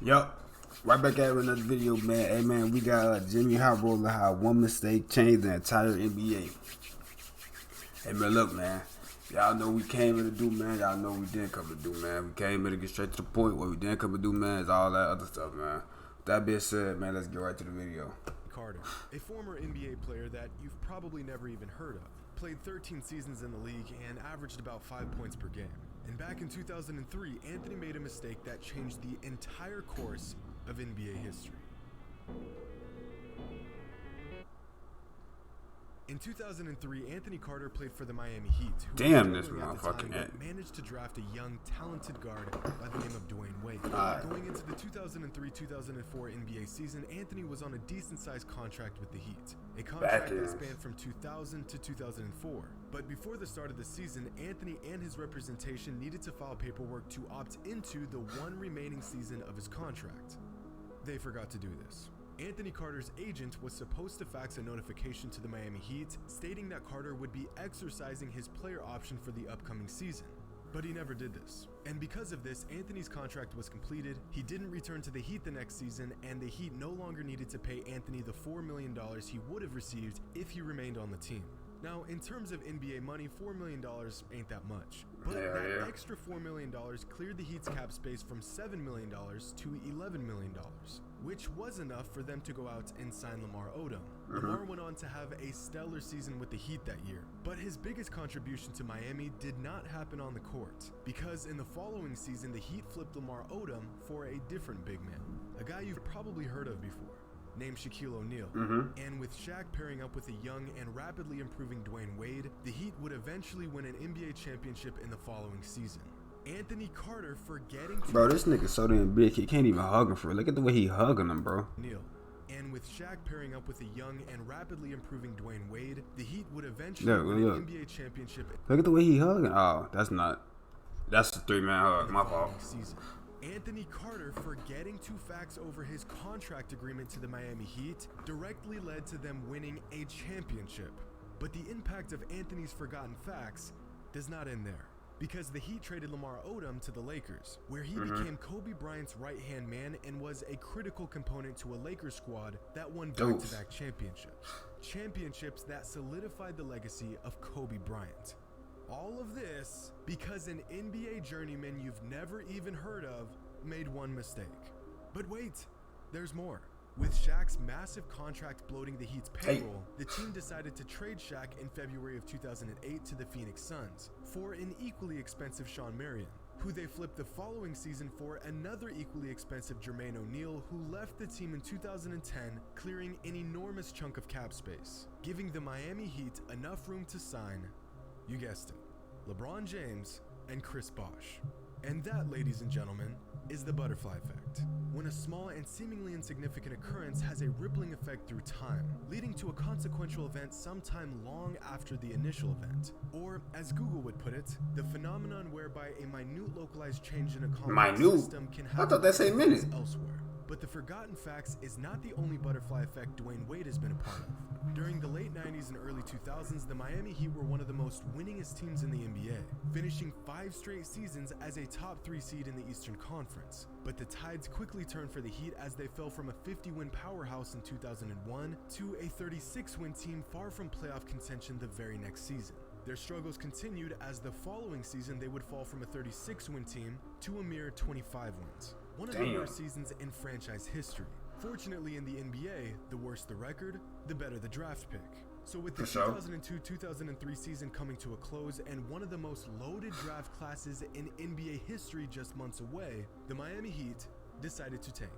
Yup. Right back at another video, man. Hey, man, we got Jimmy Hot Roller, how one mistake changed the entire NBA. Hey, man, look, man. Y'all know we came here to do, man. Y'all know we didn't come to do, man. We came here to get straight to the point. What we didn't come to do, man, is all that other stuff, man. With that being said, man, let's get right to the video. Carter, a former NBA player that you've probably never even heard of, played 13 seasons in the league and averaged about 5 points per game. And back in 2003, Anthony made a mistake that changed the entire course of NBA history. In 2003, Anthony Carter played for the Miami Heat, who Damn, this motherfucking managed to draft a young, talented guard by the name of Dwayne Wade. Going into the 2003-2004 NBA season, Anthony was on a decent-sized contract with the Heat, a contract that spanned from 2000 to 2004. But before the start of the season, Anthony and his representation needed to file paperwork to opt into the one remaining season of his contract. They forgot to do this. Anthony Carter's agent was supposed to fax a notification to the Miami Heat stating that Carter would be exercising his player option for the upcoming season. But he never did this. And because of this, Anthony's contract was completed, he didn't return to the Heat the next season, and the Heat no longer needed to pay Anthony the $4 million he would have received if he remained on the team. Now, in terms of NBA money, $4 million ain't that much. But that extra $4 million cleared the Heat's cap space from $7 million to $11 million, which was enough for them to go out and sign Lamar Odom. Lamar went on to have a stellar season with the Heat that year, but his biggest contribution to Miami did not happen on the court, because in the following season, the Heat flipped Lamar Odom for a different big man, a guy you've probably heard of before, named Shaquille O'Neal. And with Shaq pairing up with a young and rapidly improving Dwayne Wade, the Heat would eventually win an NBA championship in the following season. Anthony Carter forgetting to... Bro, this nigga so damn big, he can't even hug him for it. Look at the way he hugging him, bro. And with Shaq pairing up with a young and rapidly improving Dwayne Wade, the Heat would eventually win an NBA championship. Look at the way he hugging. Oh, that's a three-man hug. My fault. Anthony Carter forgetting to fax over his contract agreement to the Miami Heat directly led to them winning a championship. But the impact of Anthony's forgotten fax does not end there, because the Heat traded Lamar Odom to the Lakers, where he became Kobe Bryant's right-hand man and was a critical component to a Lakers squad that won back-to-back championships. Championships that solidified the legacy of Kobe Bryant. All of this because an NBA journeyman you've never even heard of made one mistake. But wait, there's more. With Shaq's massive contract bloating the Heat's payroll, the team decided to trade Shaq in February of 2008 to the Phoenix Suns for an equally expensive Shawn Marion, who they flipped the following season for another equally expensive Jermaine O'Neal, who left the team in 2010, clearing an enormous chunk of cap space, giving the Miami Heat enough room to sign, you guessed it, LeBron James and Chris Bosh. And that, ladies and gentlemen, is the butterfly effect. When a small and seemingly insignificant occurrence has a rippling effect through time, leading to a consequential event sometime long after the initial event. Or, as Google would put it, the phenomenon whereby a minute localized change in a complex system can have effects elsewhere. But the forgotten facts is not the only butterfly effect Dwayne Wade has been a part of. During the late 90s and early 2000s, the Miami Heat were one of the most winningest teams in the NBA, finishing 5 straight seasons as a top 3 seed in the Eastern Conference. But the tides quickly turned for the Heat as they fell from a 50-win powerhouse in 2001 to a 36-win team far from playoff contention the very next season. Their struggles continued as the following season they would fall from a 36-win team to a mere 25 wins. One of the worst seasons in franchise history. Fortunately, in the NBA, the worse the record, the better the draft pick. So with the 2002-2003 season coming to a close and one of the most loaded draft classes in NBA history just months away, the Miami Heat decided to tank.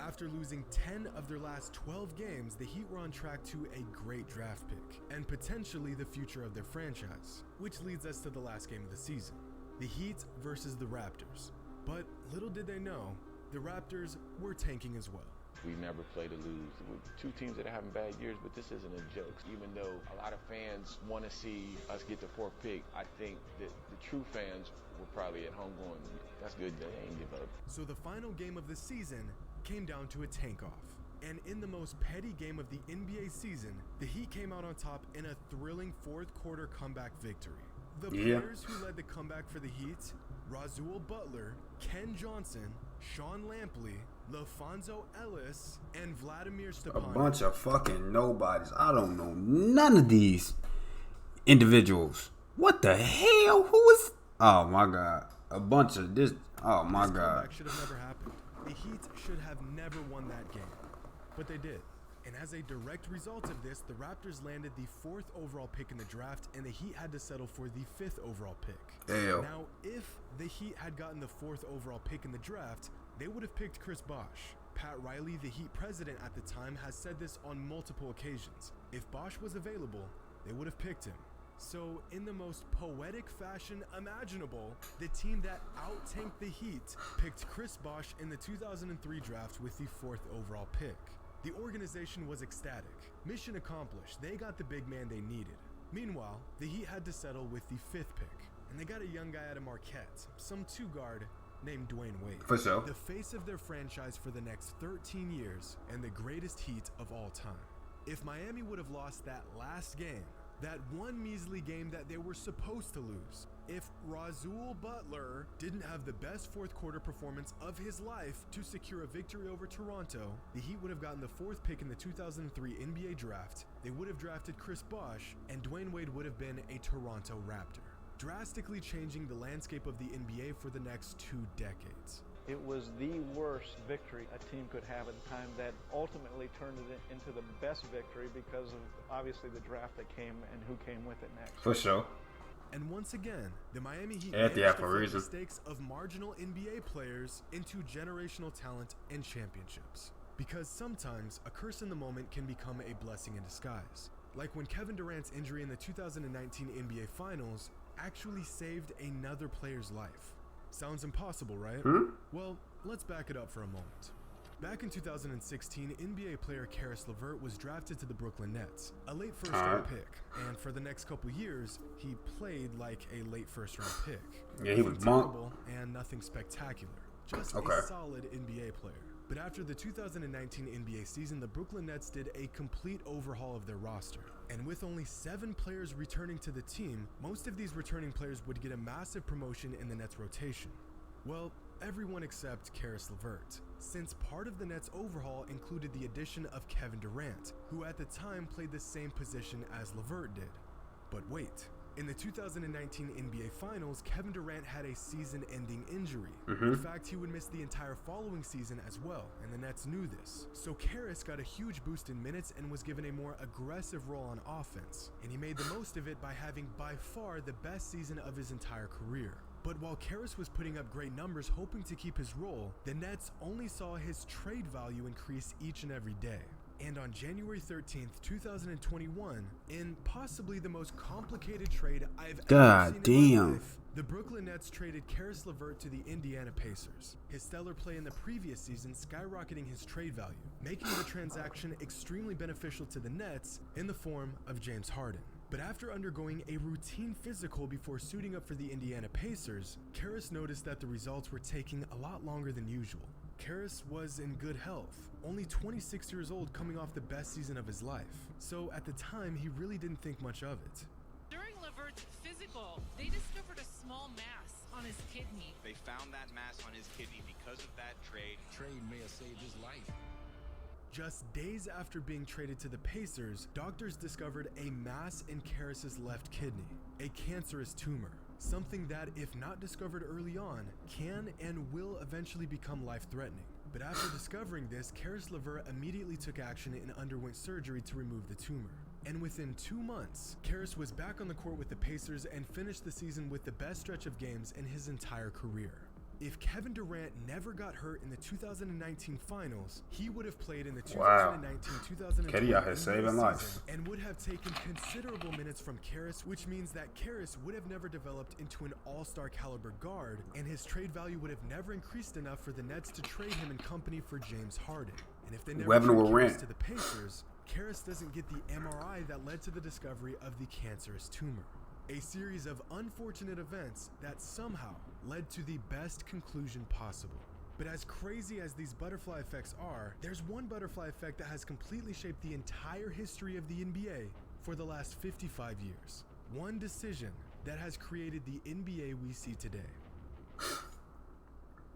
After losing 10 of their last 12 games, the Heat were on track to a great draft pick and potentially the future of their franchise, which leads us to the last game of the season, the Heat versus the Raptors. But little did they know, the Raptors were tanking as well. We never play to lose. We're two teams that are having bad years, but this isn't a joke. Even though a lot of fans want to see us get the 4th pick, I think that the true fans were probably at home going, that's good, they ain't give up. So the final game of the season came down to a tank-off. And in the most petty game of the NBA season, the Heat came out on top in a thrilling 4th quarter comeback victory. The players who led the comeback for the Heat, Razul Butler, Ken Johnson, Sean Lampley, LaFonso Ellis, and Vladimir A Stepanov. bunch of fucking nobodies. I don't know none of these individuals. What the hell? Who is? Oh my god. A bunch of this. Oh my This god. comeback should have never happened. The Heat should have never won that game. But they did. And as a direct result of this, the Raptors landed the 4th overall pick in the draft, and the Heat had to settle for the 5th overall pick. Hell. Now, if the Heat had gotten the 4th overall pick in the draft, they would have picked Chris Bosh. Pat Riley, the Heat president at the time, has said this on multiple occasions. If Bosh was available, they would have picked him. So, in the most poetic fashion imaginable, the team that out-tanked the Heat picked Chris Bosh in the 2003 draft with the 4th overall pick. The organization was ecstatic. Mission accomplished. They got the big man they needed. Meanwhile, the Heat had to settle with the 5th pick, and they got a young guy out of Marquette, some two-guard named Dwayne Wade. For sure. The face of their franchise for the next 13 years and the greatest Heat of all time. If Miami would have lost that last game, that one measly game that they were supposed to lose, if Razul Butler didn't have the best 4th quarter performance of his life to secure a victory over Toronto, the Heat would have gotten the 4th pick in the 2003 NBA draft, they would have drafted Chris Bosh, and Dwayne Wade would have been a Toronto Raptor, drastically changing the landscape of the NBA for the next 2 decades. It was the worst victory a team could have at the time that ultimately turned it into the best victory because of obviously the draft that came and who came with it next. For sure. And once again, the Miami Heat At the managed to for flip reason. mistakes of marginal NBA players into generational talent and championships. Because sometimes a curse in the moment can become a blessing in disguise. Like when Kevin Durant's injury in the 2019 NBA Finals actually saved another player's life. Sounds impossible, right? Well, let's back it up for a moment. Back in 2016, NBA player Caris LeVert was drafted to the Brooklyn Nets, a late first-round pick, and for the next couple years, he played like a late first-round pick. Yeah, he was Nothing bunk. terrible and nothing spectacular, just Okay. a solid NBA player. But after the 2019 NBA season, the Brooklyn Nets did a complete overhaul of their roster. And with only 7 players returning to the team, most of these returning players would get a massive promotion in the Nets rotation. Well, everyone except Caris LeVert, since part of the Nets overhaul included the addition of Kevin Durant, who at the time played the same position as LeVert did. But wait. In the 2019 NBA Finals, Kevin Durant had a season-ending injury. In fact, he would miss the entire following season as well, and the Nets knew this. So Caris got a huge boost in minutes and was given a more aggressive role on offense, and he made the most of it by having by far the best season of his entire career. But while Caris was putting up great numbers hoping to keep his role, the Nets only saw his trade value increase each and every day. And on January 13th, 2021, in possibly the most complicated trade I've ever seen in my life, the Brooklyn Nets traded Caris LeVert to the Indiana Pacers, his stellar play in the previous season skyrocketing his trade value, making the transaction extremely beneficial to the Nets in the form of James Harden. But after undergoing a routine physical before suiting up for the Indiana Pacers, Caris noticed that the results were taking a lot longer than usual. Caris was in good health, only 26 years old coming off the best season of his life. So at the time, he really didn't think much of it. During LeVert's physical, they discovered a small mass on his kidney. They found that mass on his kidney because of that trade. Trade may have saved his life. Just days after being traded to the Pacers, doctors discovered a mass in Caris's left kidney, a cancerous tumor. Something that, if not discovered early on, can and will eventually become life-threatening. But after discovering this, Caris LeVert immediately took action and underwent surgery to remove the tumor. And within 2 months, Caris was back on the court with the Pacers and finished the season with the best stretch of games in his entire career. If Kevin Durant never got hurt in the 2019 Finals, he would have played in the 2019-2020 Katie out here saving lives. and would have taken considerable minutes from Caris, which means that Caris would have never developed into an all-star caliber guard, and his trade value would have never increased enough for the Nets to trade him in company for James Harden. And if they never Weapon will trade Caris rent. to the Pacers, Caris doesn't get the MRI that led to the discovery of the cancerous tumor. A series of unfortunate events that somehow led to the best conclusion possible. But as crazy as these butterfly effects are, there's one butterfly effect that has completely shaped the entire history of the NBA for the last 55 years. One decision that has created the NBA we see today.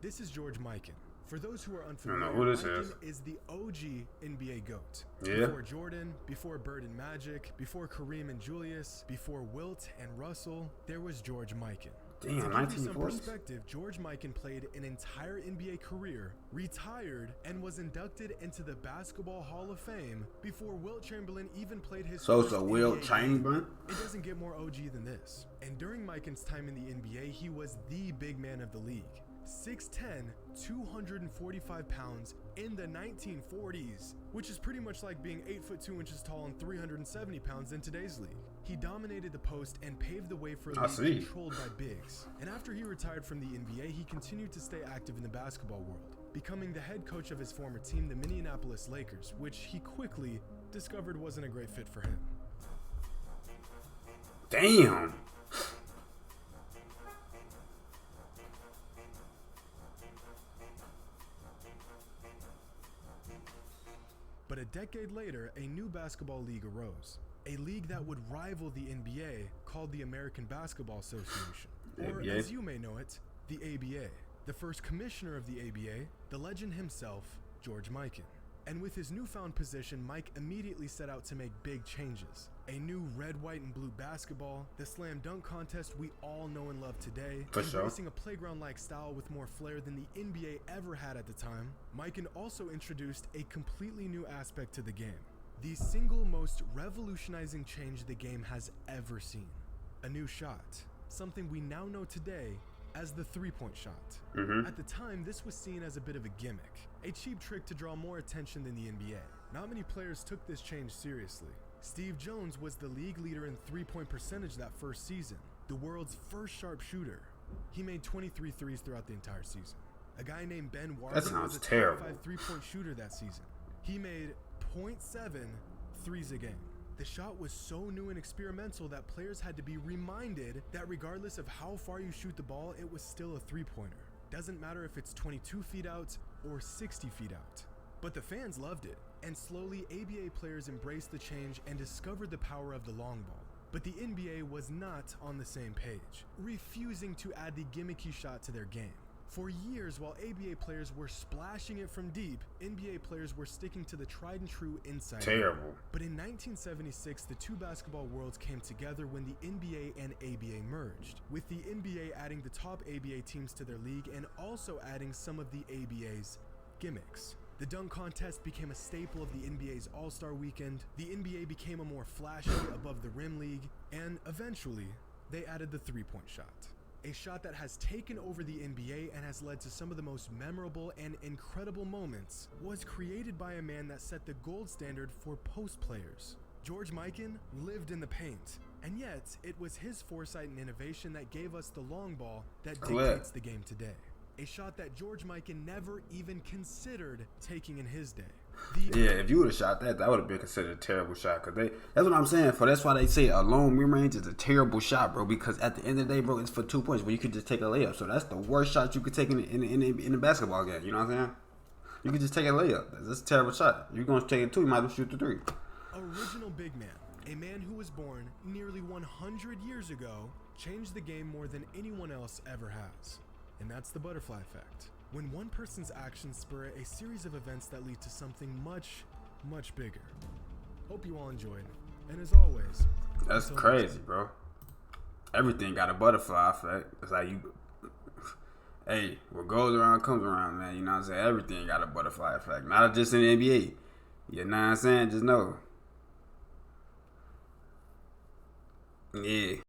This is George Mikan, For those who are I don't unfamiliar, know who this Mikan is the OG NBA GOAT. Yeah. Before Jordan, before Bird and Magic, before Kareem and Julius, before Wilt and Russell, there was George Mikan. Damn, To give you some 1940s. perspective, George Mikan played an entire NBA career, retired, and was inducted into the Basketball Hall of Fame before Wilt Chamberlain even played his So first it's a Wilt NBA Chamberlain? game. It doesn't get more OG than this. And during Mikan's time in the NBA, he was the big man of the league. 6'10", 245 pounds in the 1940s, which is pretty much like being 8 foot 2 inches tall and 370 pounds in today's league. He dominated the post and paved the way for a league controlled by bigs. And after he retired from the NBA, he continued to stay active in the basketball world, becoming the head coach of his former team, the Minneapolis Lakers, which he quickly discovered wasn't a great fit for him. Damn. But a decade later, a new basketball league arose. A league that would rival the NBA, called the American Basketball Association. Or, ABA? as you may know it, the ABA. The first commissioner of the ABA, the legend himself, George Mikan. And with his newfound position, Mike immediately set out to make big changes. A new red, white, and blue basketball, the slam dunk contest we all know and love today, For sure. embracing a playground-like style with more flair than the NBA ever had at the time. Mikan also introduced a completely new aspect to the game. The single most revolutionizing change the game has ever seen. A new shot. Something we now know today as the three-point shot. At the time, this was seen as a bit of a gimmick, a cheap trick to draw more attention than the NBA. Not many players took this change seriously. Steve Jones was the league leader in three-point percentage that first season, the world's first sharpshooter. He made 23 threes throughout the entire season. A guy named Ben Warren sounds was a terrible. top 5 three-point shooter that season. He made 0.7 threes a game. The shot was so new and experimental that players had to be reminded that regardless of how far you shoot the ball, it was still a three-pointer. Doesn't matter if it's 22 feet out or 60 feet out. But the fans loved it, and slowly ABA players embraced the change and discovered the power of the long ball. But the NBA was not on the same page, refusing to add the gimmicky shot to their game. For years, while ABA players were splashing it from deep, NBA players were sticking to the tried and true inside. Terrible. But in 1976, the two basketball worlds came together when the NBA and ABA merged, with the NBA adding the top ABA teams to their league and also adding some of the ABA's gimmicks. The dunk contest became a staple of the NBA's All-Star Weekend, the NBA became a more flashy, above-the-rim league, and eventually, they added the three-point shot. A shot that has taken over the NBA and has led to some of the most memorable and incredible moments, was created by a man that set the gold standard for post players. George Mikan lived in the paint, and yet it was his foresight and innovation that gave us the long ball that dictates the game today. A shot that George Mikan never even considered taking in his day. Yeah, if you would have shot that, that would have been considered a terrible shot. That's what I'm saying. That's why they say a long mid-range is a terrible shot, bro. Because at the end of the day, bro, it's for 2 points, but you could just take a layup. So that's the worst shot you could take in a basketball game. You know what I'm saying? You could just take a layup. That's a terrible shot. If you're going to take it 2, you might as well shoot the 3. Original big man, a man who was born nearly 100 years ago, changed the game more than anyone else ever has. And that's the butterfly effect. When one person's actions spur a series of events that lead to something much, much bigger. Hope you all enjoyed. And as always, that's until crazy, next time. bro. Everything got a butterfly effect. It's like you, hey, what goes around comes around, man. You know what I'm saying? Everything got a butterfly effect. Not just in the NBA. You know what I'm saying? Just know. Yeah.